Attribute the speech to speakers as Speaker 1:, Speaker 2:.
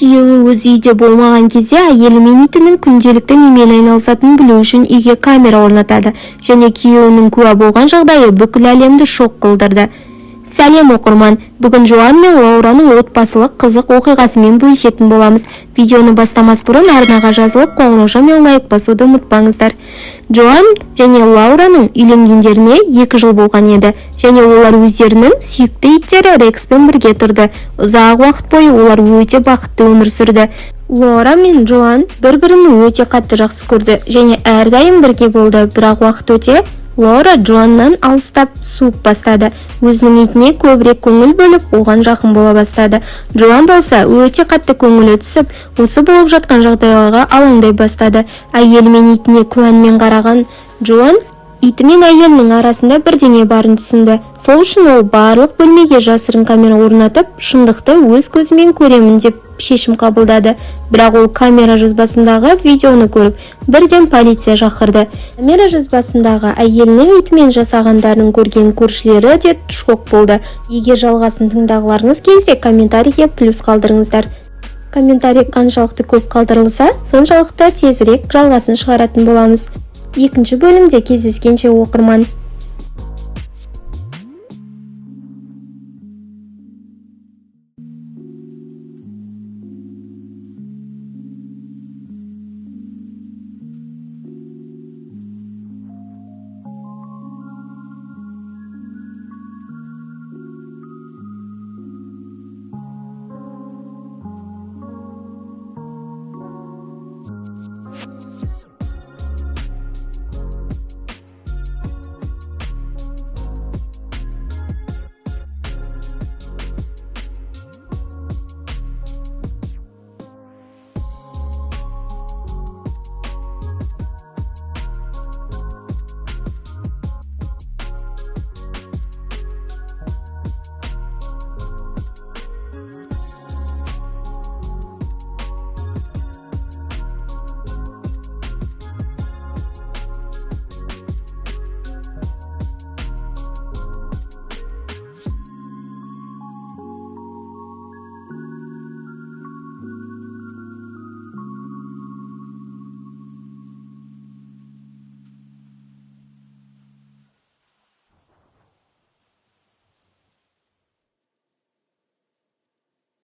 Speaker 1: Күйеуі өз үйде болмаған кезде әйелі мен итінің күнделікті немен айналысатынын білу үшін үйге камера орнатады және күйеуінің куә болған жағдайы бүкіл әлемді шок қылдырды. Сәлем оқырман, бүгін Жоан мен Лаураның отбасылық қызық оқиғасымен бөлісетін боламыз. Видеоны бастамас бұрын арнаға жазылып, қоңыраушаны мен лайк басуды ұмытпаңыздар. Жоан және Лаураның үйленгендеріне 2 жыл болған еді, және олар өздерінің сүйікті иттері Рекспен бірге тұрды. Ұзақ уақыт бойы олар өте бақытты өмір сүрді. Лаура мен Жоан бір-бірін өте қатты жақсы көрді және әрдайым бірге болды, бірақ уақыт өте Лаура Жоаннан алыстап суып бастады. Өзінің итіне көбірек көңіл бөліп, оған жақын бола бастады. Жоан болса өте қатты көңілі түсіп, осы болып жатқан жағдайларға алаңдай бастады. Әйелі мен итіне күмәнмен қараған Жоан иті мен әйелінің арасында бірдеңе барын түсінді. Сол үшін ол барлық бөлмеге жасырын камера орнатып, шындықты өз көзімен көремін деп шешім қабылдады. Бірақ ол камера жазбасындағы видеоны көріп, бірден полиция шақырды. Камера жазбасындағы әйелінің итімен жасағандарын көрген көршілері де шок болды. Егер жалғасын тыңдағыларыңыз келсе, комментарийге плюс қалдырыңыздар. Комментарий қаншалықты көп қалдырылса, соншалықты тезірек жалғасын шығаратын боламыз. Екінші бөлімде кездескенше оқырман.